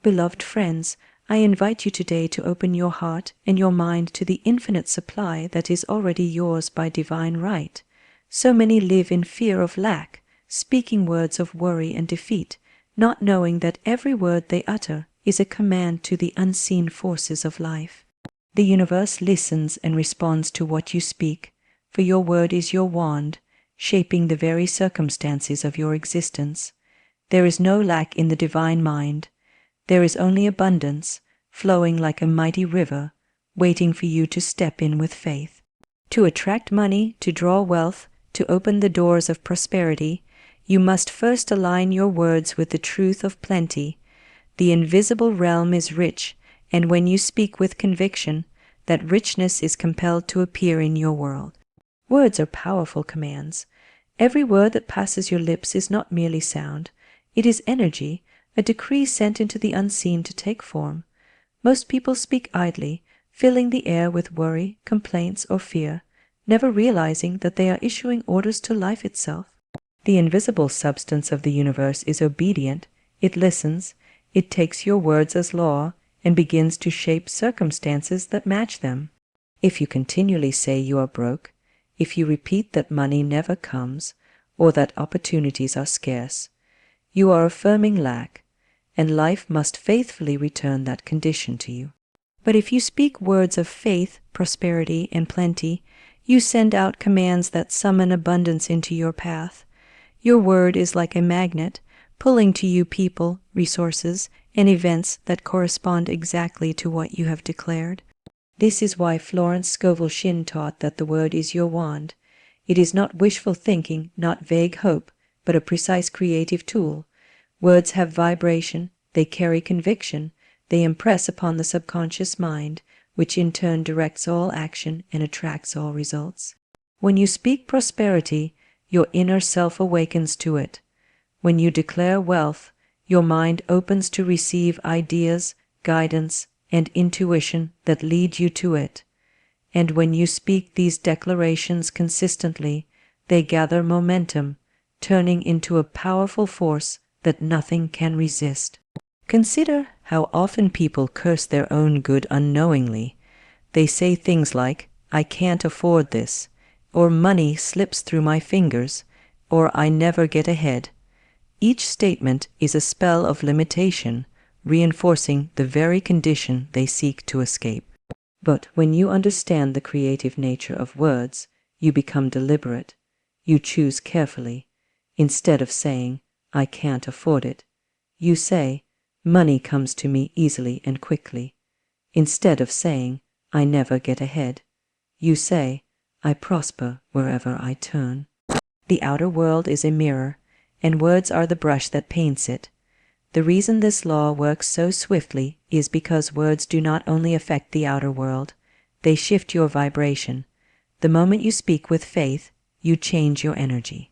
Beloved friends, I invite you today to open your heart and your mind to the infinite supply that is already yours by divine right. So many live in fear of lack, speaking words of worry and defeat, not knowing that every word they utter is a command to the unseen forces of life. The universe listens and responds to what you speak, for your word is your wand, shaping the very circumstances of your existence. There is no lack in the divine mind. There is only abundance, flowing like a mighty river, waiting for you to step in with faith. To attract money, to draw wealth, to open the doors of prosperity, you must first align your words with the truth of plenty. The invisible realm is rich, and when you speak with conviction, that richness is compelled to appear in your world. Words are powerful commands. Every word that passes your lips is not merely sound. It is energy, a decree sent into the unseen to take form. Most people speak idly, filling the air with worry, complaints, or fear, never realizing that they are issuing orders to life itself. The invisible substance of the universe is obedient. It listens. It takes your words as law and begins to shape circumstances that match them. If you continually say you are broke, if you repeat that money never comes, or that opportunities are scarce, you are affirming lack, and life must faithfully return that condition to you. But if you speak words of faith, prosperity, and plenty, you send out commands that summon abundance into your path. Your word is like a magnet, pulling to you people, resources, and events that correspond exactly to what you have declared. This is why Florence Scovel Shinn taught that the word is your wand. It is not wishful thinking, not vague hope, but a precise creative tool. Words have vibration, they carry conviction, they impress upon the subconscious mind, which in turn directs all action and attracts all results. When you speak prosperity, your inner self awakens to it. When you declare wealth, your mind opens to receive ideas, guidance, and intuition that lead you to it. And when you speak these declarations consistently, they gather momentum, turning into a powerful force that nothing can resist. Consider how often people curse their own good unknowingly. They say things like, "I can't afford this," or "money slips through my fingers," or "I never get ahead." Each statement is a spell of limitation, reinforcing the very condition they seek to escape. But when you understand the creative nature of words, you become deliberate. You choose carefully. Instead of saying, "I can't afford it," you say, "Money comes to me easily and quickly." Instead of saying, "I never get ahead," you say, "I prosper wherever I turn." The outer world is a mirror, and words are the brush that paints it. The reason this law works so swiftly is because words do not only affect the outer world, they shift your vibration. The moment you speak with faith, you change your energy.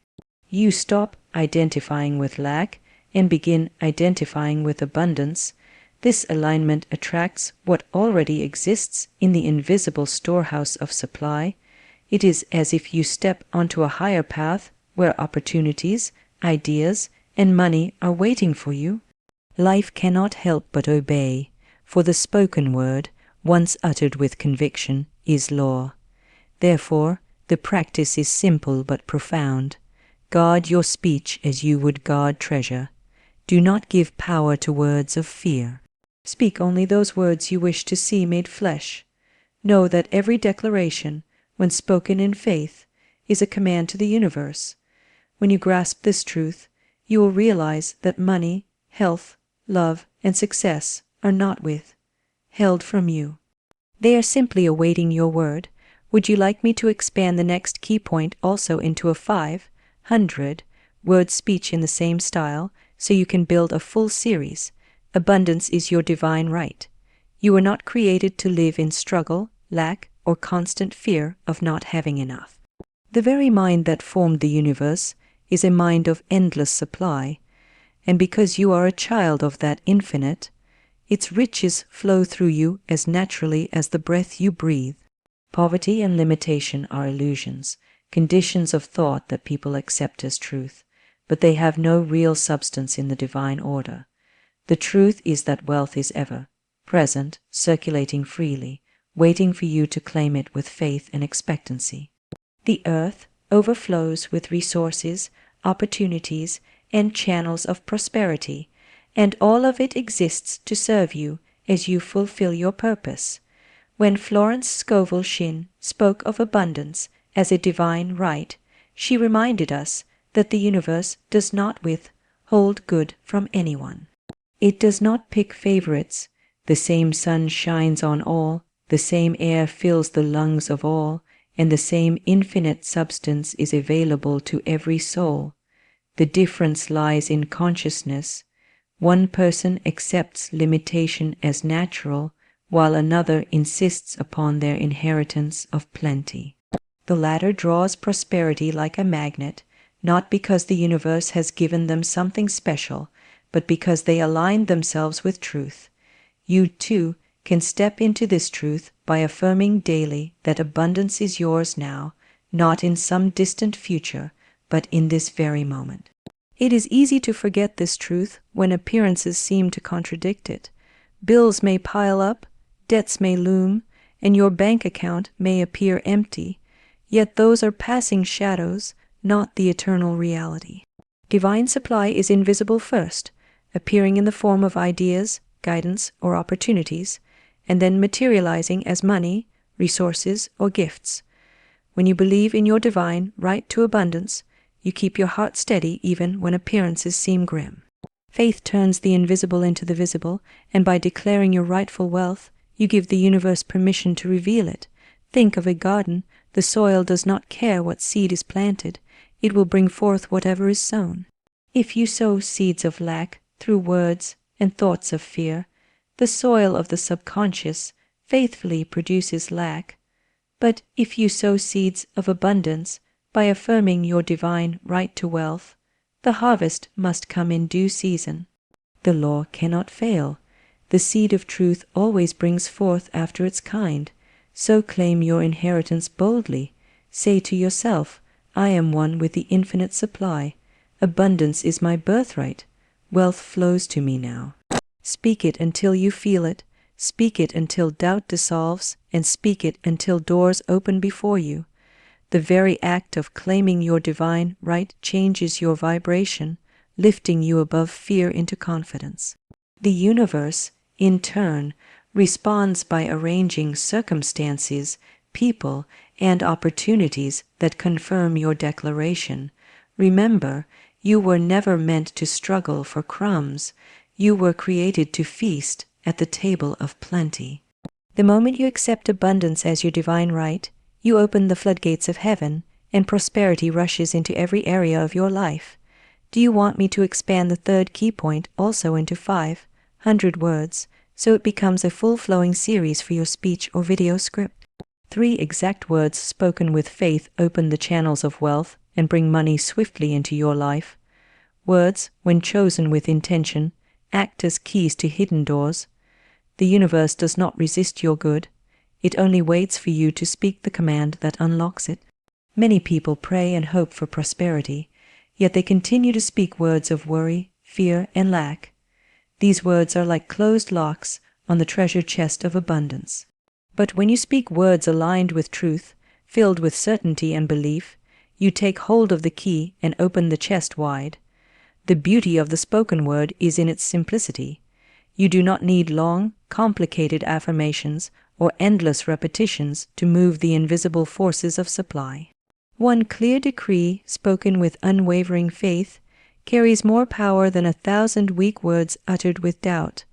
You stop identifying with lack and begin identifying with abundance. This alignment attracts what already exists in the invisible storehouse of supply. It is as if you step onto a higher path where opportunities, ideas, and money are waiting for you. Life cannot help but obey, for the spoken word, once uttered with conviction, is law. Therefore, the practice is simple but profound. Guard your speech as you would guard treasure. Do not give power to words of fear. Speak only those words you wish to see made flesh. Know that every declaration, when spoken in faith, is a command to the universe. When you grasp this truth, you will realize that money, health, love, and success are not held from you. They are simply awaiting your word. Would you like me to expand the next key point also into a 500-word speech in the same style, so you can build a full series? Abundance is your divine right. You were not created to live in struggle, lack, or constant fear of not having enough. The very mind that formed the universe is a mind of endless supply, and because you are a child of that infinite, its riches flow through you as naturally as the breath you breathe. Poverty and limitation are illusions, conditions of thought that people accept as truth, but they have no real substance in the divine order. The truth is that wealth is ever present, circulating freely, waiting for you to claim it with faith and expectancy. The earth overflows with resources, opportunities, and channels of prosperity, and all of it exists to serve you as you fulfill your purpose. When Florence Scovel Shinn spoke of abundance as a divine right, she reminded us that the universe does not withhold good from anyone. It does not pick favorites. The same sun shines on all, the same air fills the lungs of all, and the same infinite substance is available to every soul. The difference lies in consciousness. One person accepts limitation as natural, while another insists upon their inheritance of plenty. The latter draws prosperity like a magnet, not because the universe has given them something special, but because they align themselves with truth. You, too, can step into this truth by affirming daily that abundance is yours now, not in some distant future, but in this very moment. It is easy to forget this truth when appearances seem to contradict it. Bills may pile up, debts may loom, and your bank account may appear empty, yet those are passing shadows, not the eternal reality. Divine supply is invisible first, appearing in the form of ideas, guidance, or opportunities, and then materializing as money, resources, or gifts. When you believe in your divine right to abundance, you keep your heart steady even when appearances seem grim. Faith turns the invisible into the visible, and by declaring your rightful wealth, you give the universe permission to reveal it. Think of a garden. The soil does not care what seed is planted. It will bring forth whatever is sown. If you sow seeds of lack through words and thoughts of fear, the soil of the subconscious faithfully produces lack. But if you sow seeds of abundance by affirming your divine right to wealth, the harvest must come in due season. The law cannot fail. The seed of truth always brings forth after its kind. So claim your inheritance boldly. Say to yourself, I am one with the infinite supply. Abundance is my birthright. Wealth flows to me now. Speak it until you feel it. Speak it until doubt dissolves, and speak it until doors open before you. The very act of claiming your divine right changes your vibration, lifting you above fear into confidence. The universe, in turn, responds by arranging circumstances, people, and opportunities that confirm your declaration. Remember, you were never meant to struggle for crumbs. You were created to feast at the table of plenty. The moment you accept abundance as your divine right, you open the floodgates of heaven, and prosperity rushes into every area of your life. Do you want me to expand the third key point also into 500 words, so it becomes a full-flowing series for your speech or video script? 3 exact words spoken with faith open the channels of wealth and bring money swiftly into your life. Words, when chosen with intention, act as keys to hidden doors. The universe does not resist your good. It only waits for you to speak the command that unlocks it. Many people pray and hope for prosperity, yet they continue to speak words of worry, fear, and lack. These words are like closed locks on the treasure chest of abundance. But when you speak words aligned with truth, filled with certainty and belief, you take hold of the key and open the chest wide. The beauty of the spoken word is in its simplicity. You do not need long, complicated affirmations or endless repetitions to move the invisible forces of supply. One clear decree, spoken with unwavering faith, carries more power than 1,000 weak words uttered with doubt.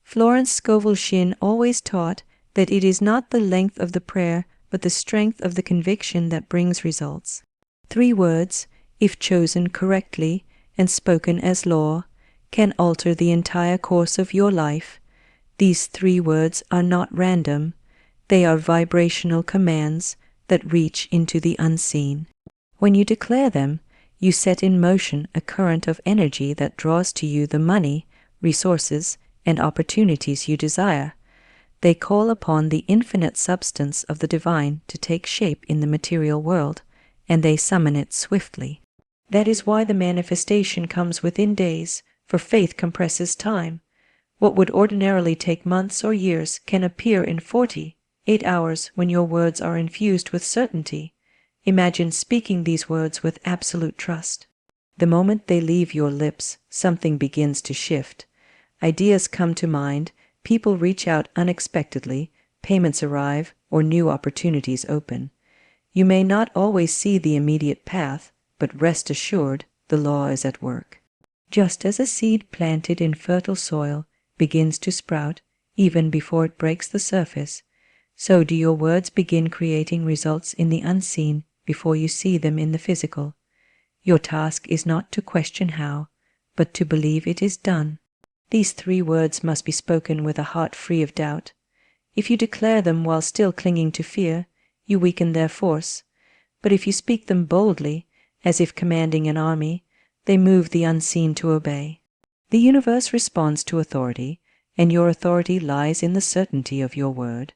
Florence Scovel Shinn always taught that it is not the length of the prayer, but the strength of the conviction that brings results. 3 words, if chosen correctly and spoken as law, can alter the entire course of your life. These 3 words are not random. They are vibrational commands that reach into the unseen. When you declare them, you set in motion a current of energy that draws to you the money, resources, and opportunities you desire. They call upon the infinite substance of the divine to take shape in the material world, and they summon it swiftly. That is why the manifestation comes within days, for faith compresses time. What would ordinarily take months or years can appear in 48 hours when your words are infused with certainty. Imagine speaking these words with absolute trust. The moment they leave your lips, something begins to shift. Ideas come to mind, people reach out unexpectedly, payments arrive, or new opportunities open. You may not always see the immediate path, but rest assured the law is at work. Just as a seed planted in fertile soil begins to sprout even before it breaks the surface, so do your words begin creating results in the unseen before you see them in the physical. Your task is not to question how, but to believe it is done. These 3 words must be spoken with a heart free of doubt. If you declare them while still clinging to fear, you weaken their force. But if you speak them boldly, as if commanding an army, they move the unseen to obey. The universe responds to authority, and your authority lies in the certainty of your word.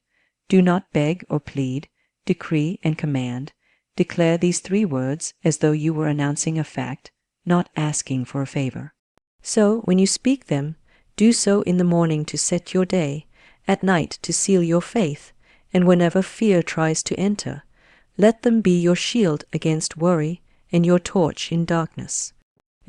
Do not beg or plead, decree and command. Declare these 3 words as though you were announcing a fact, not asking for a favor. So, when you speak them, do so in the morning to set your day, at night to seal your faith, and whenever fear tries to enter, let them be your shield against worry and your torch in darkness.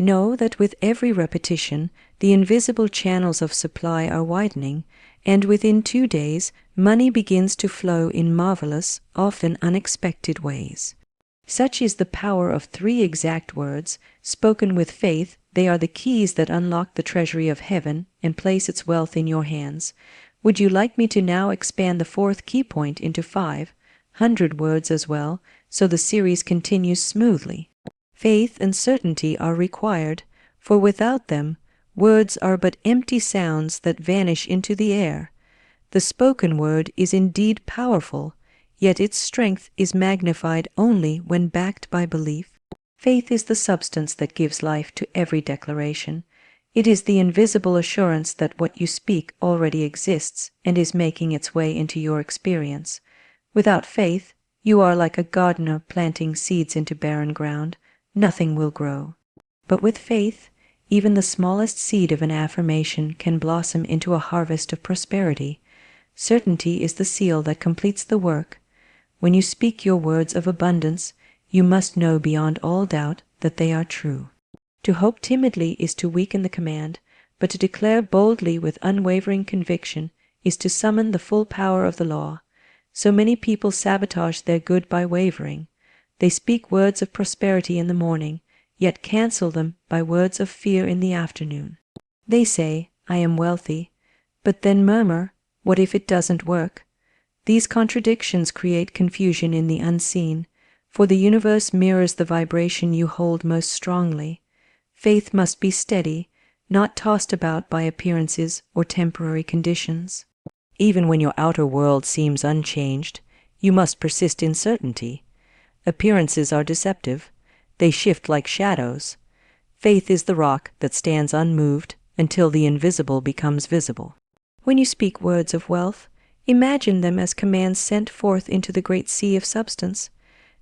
Know that with every repetition, the invisible channels of supply are widening, and within 2 days, money begins to flow in marvelous, often unexpected ways. Such is the power of 3 exact words, spoken with faith. They are the keys that unlock the treasury of heaven and place its wealth in your hands. Would you like me to now expand the 4th key point into 500 words as well, so the series continues smoothly? Faith and certainty are required, for without them, words are but empty sounds that vanish into the air. The spoken word is indeed powerful, yet its strength is magnified only when backed by belief. Faith is the substance that gives life to every declaration. It is the invisible assurance that what you speak already exists and is making its way into your experience. Without faith, you are like a gardener planting seeds into barren ground. Nothing will grow. But with faith, even the smallest seed of an affirmation can blossom into a harvest of prosperity. Certainty is the seal that completes the work. When you speak your words of abundance, you must know beyond all doubt that they are true. To hope timidly is to weaken the command, but to declare boldly with unwavering conviction is to summon the full power of the law. So many people sabotage their good by wavering. They speak words of prosperity in the morning, yet cancel them by words of fear in the afternoon. They say, "I am wealthy," but then murmur, "What if it doesn't work?" These contradictions create confusion in the unseen, for the universe mirrors the vibration you hold most strongly. Faith must be steady, not tossed about by appearances or temporary conditions. Even when your outer world seems unchanged, you must persist in certainty. Appearances are deceptive. They shift like shadows. Faith is the rock that stands unmoved until the invisible becomes visible. When you speak words of wealth, imagine them as commands sent forth into the great sea of substance.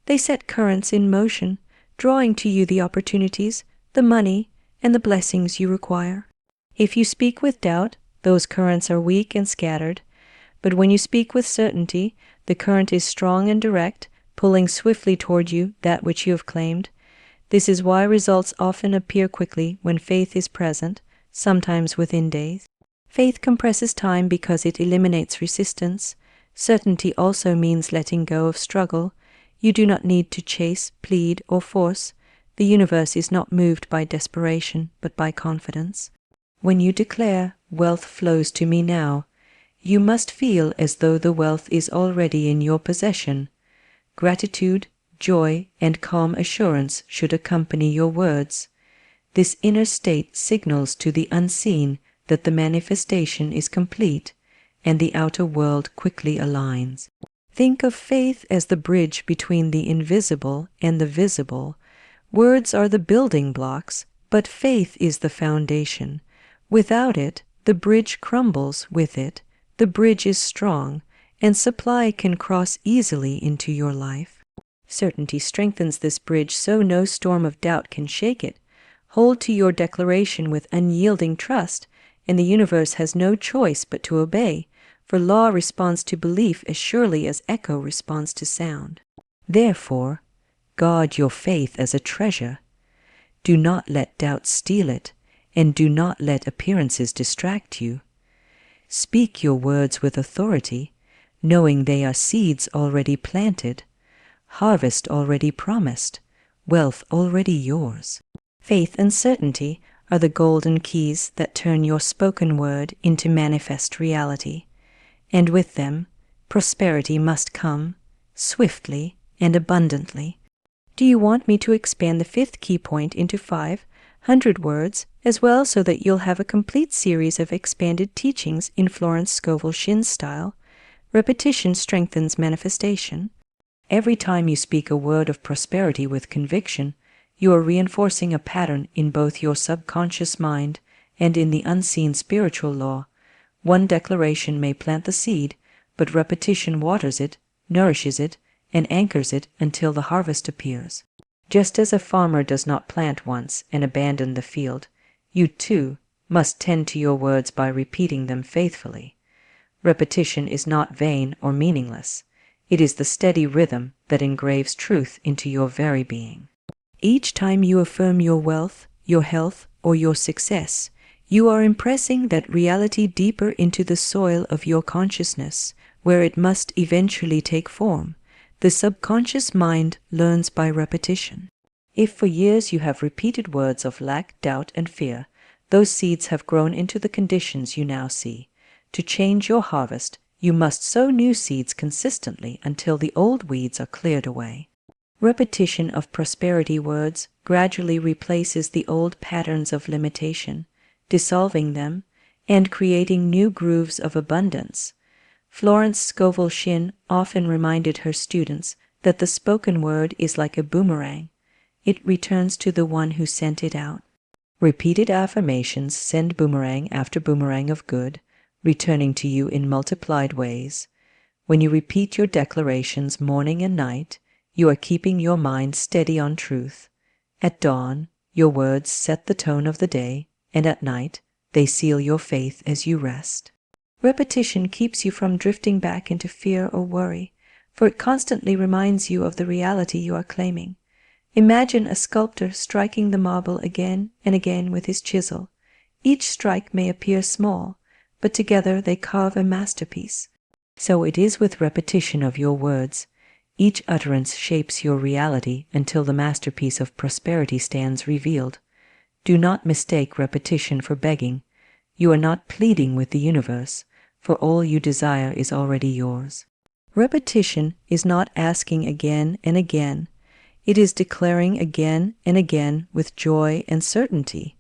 They set currents in motion, drawing to you the opportunities, the money, and the blessings you require. If you speak with doubt, those currents are weak and scattered. But when you speak with certainty, the current is strong and direct, pulling swiftly toward you that which you have claimed. This is why results often appear quickly when faith is present, sometimes within days. Faith compresses time because it eliminates resistance. Certainty also means letting go of struggle. You do not need to chase, plead, or force. The universe is not moved by desperation, but by confidence. When you declare, "Wealth flows to me now," you must feel as though the wealth is already in your possession. Gratitude, joy, and calm assurance should accompany your words. This inner state signals to the unseen that the manifestation is complete, and the outer world quickly aligns. Think of faith as the bridge between the invisible and the visible. Words are the building blocks, but faith is the foundation. Without it, the bridge crumbles. With it, the bridge is strong, and supply can cross easily into your life. Certainty strengthens this bridge so no storm of doubt can shake it. Hold to your declaration with unyielding trust, and the universe has no choice but to obey, for law responds to belief as surely as echo responds to sound. Therefore, guard your faith as a treasure. Do not let doubt steal it, and do not let appearances distract you. Speak your words with authority, knowing they are seeds already planted, harvest already promised, wealth already yours. Faith and certainty are the golden keys that turn your spoken word into manifest reality, and with them, prosperity must come, swiftly and abundantly. Do you want me to expand the fifth key point into 500 words as well, so that you'll have a complete series of expanded teachings in Florence Scovel Shinn style? Repetition strengthens manifestation. Every time you speak a word of prosperity with conviction, you are reinforcing a pattern in both your subconscious mind and in the unseen spiritual law. One declaration may plant the seed, but repetition waters it, nourishes it, and anchors it until the harvest appears. Just as a farmer does not plant once and abandon the field, you too must tend to your words by repeating them faithfully. Repetition is not vain or meaningless. It is the steady rhythm that engraves truth into your very being. Each time you affirm your wealth, your health, or your success, you are impressing that reality deeper into the soil of your consciousness, where it must eventually take form. The subconscious mind learns by repetition. If for years you have repeated words of lack, doubt, and fear, those seeds have grown into the conditions you now see. To change your harvest, you must sow new seeds consistently until the old weeds are cleared away. Repetition of prosperity words gradually replaces the old patterns of limitation, dissolving them and creating new grooves of abundance. Florence Scovel Shinn often reminded her students that the spoken word is like a boomerang. It returns to the one who sent it out. Repeated affirmations send boomerang after boomerang of good, returning to you in multiplied ways. When you repeat your declarations morning and night, you are keeping your mind steady on truth. At dawn, your words set the tone of the day, and at night, they seal your faith as you rest. Repetition keeps you from drifting back into fear or worry, for it constantly reminds you of the reality you are claiming. Imagine a sculptor striking the marble again and again with his chisel. Each strike may appear small, but together they carve a masterpiece. So it is with repetition of your words. Each utterance shapes your reality until the masterpiece of prosperity stands revealed. Do not mistake repetition for begging. You are not pleading with the universe, for all you desire is already yours. Repetition is not asking again and again. It is declaring again and again with joy and certainty.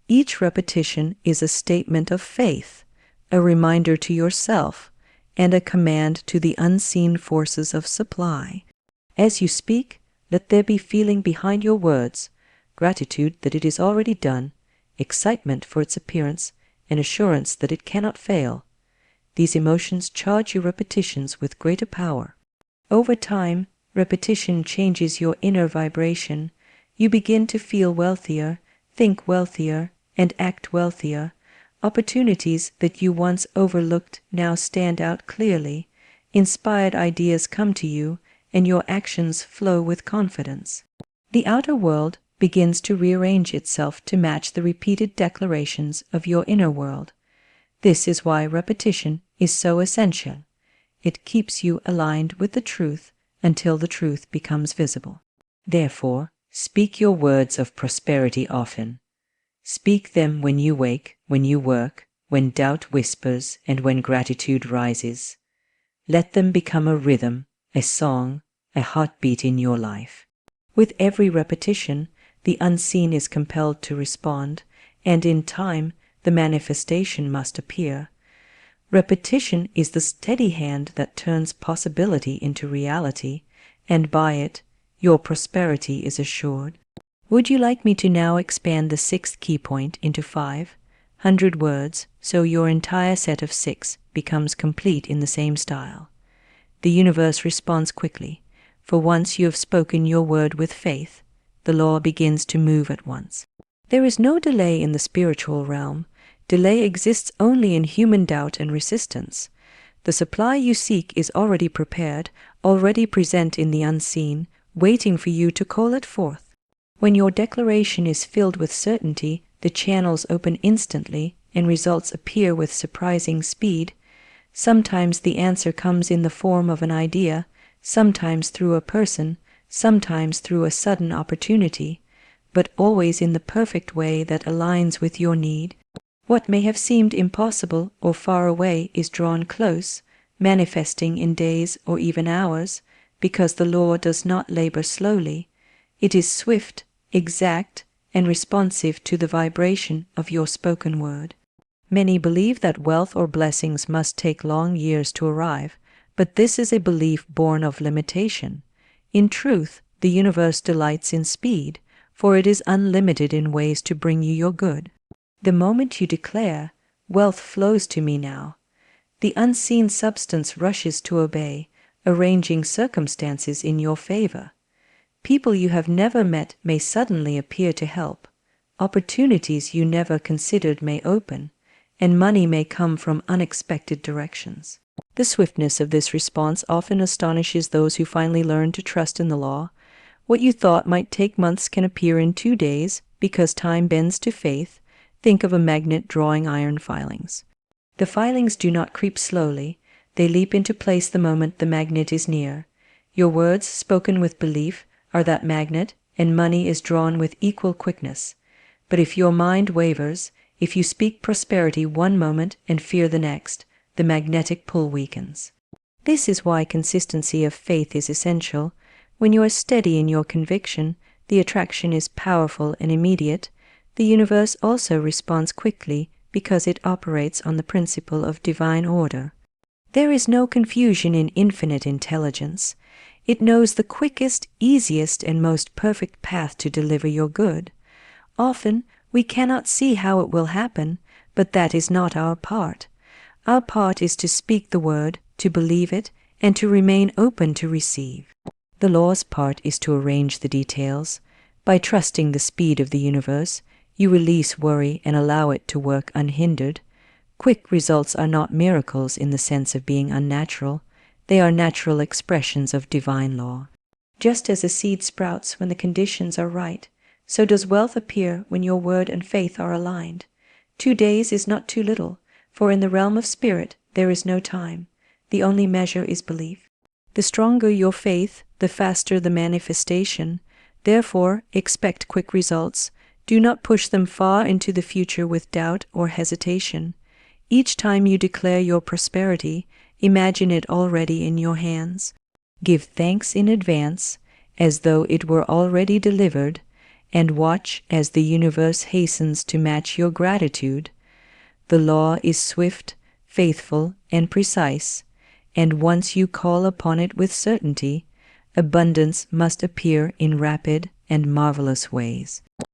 Each repetition is a statement of faith, a reminder to yourself, and a command to the unseen forces of supply. As you speak, let there be feeling behind your words, gratitude that it is already done, excitement for its appearance, and assurance that it cannot fail. These emotions charge your repetitions with greater power. Over time, repetition changes your inner vibration. You begin to feel wealthier, think wealthier, and act wealthier. Opportunities that you once overlooked now stand out clearly. Inspired ideas come to you, and your actions flow with confidence. The outer world begins to rearrange itself to match the repeated declarations of your inner world. This is why repetition is so essential. It keeps you aligned with the truth until the truth becomes visible. Therefore, speak your words of prosperity often. Speak them when you wake, when you work, when doubt whispers, and when gratitude rises. Let them become a rhythm, a song, a heartbeat in your life. With every repetition, the unseen is compelled to respond, and in time, the manifestation must appear. Repetition is the steady hand that turns possibility into reality, and by it, your prosperity is assured. Would you like me to now expand the sixth key point into 500 words, so your entire set of 6 becomes complete in the same style? The universe responds quickly, for once you have spoken your word with faith, the law begins to move at once. There is no delay in the spiritual realm. Delay exists only in human doubt and resistance. The supply you seek is already prepared, already present in the unseen, waiting for you to call it forth. When your declaration is filled with certainty, the channels open instantly, and results appear with surprising speed. Sometimes the answer comes in the form of an idea, sometimes through a person, sometimes through a sudden opportunity, but always in the perfect way that aligns with your need. What may have seemed impossible or far away is drawn close, manifesting in days or even hours, because the law does not labor slowly. It is swift, exact, and responsive to the vibration of your spoken word. Many believe that wealth or blessings must take long years to arrive, but this is a belief born of limitation. In truth, the universe delights in speed, for it is unlimited in ways to bring you your good. The moment you declare, "Wealth flows to me now," the unseen substance rushes to obey, arranging circumstances in your favor. People you have never met may suddenly appear to help. Opportunities you never considered may open, and money may come from unexpected directions. The swiftness of this response often astonishes those who finally learn to trust in the law. What you thought might take months can appear in 2 days, because time bends to faith. Think of a magnet drawing iron filings. The filings do not creep slowly. They leap into place the moment the magnet is near. Your words, spoken with belief, are that magnet, and money is drawn with equal quickness. But if your mind wavers, if you speak prosperity one moment and fear the next, the magnetic pull weakens. This is why consistency of faith is essential. When you are steady in your conviction, the attraction is powerful and immediate. The universe also responds quickly because it operates on the principle of divine order. There is no confusion in infinite intelligence. It knows the quickest, easiest, and most perfect path to deliver your good. Often, we cannot see how it will happen, but that is not our part. Our part is to speak the word, to believe it, and to remain open to receive. The law's part is to arrange the details. By trusting the speed of the universe, you release worry and allow it to work unhindered. Quick results are not miracles in the sense of being unnatural. They are natural expressions of divine law. Just as a seed sprouts when the conditions are right, so does wealth appear when your word and faith are aligned. 2 days is not too little, for in the realm of spirit there is no time. The only measure is belief. The stronger your faith, the faster the manifestation. Therefore, expect quick results. Do not push them far into the future with doubt or hesitation. Each time you declare your prosperity, imagine it already in your hands. Give thanks in advance, as though it were already delivered, and watch as the universe hastens to match your gratitude. The law is swift, faithful, and precise, and once you call upon it with certainty, abundance must appear in rapid and marvelous ways.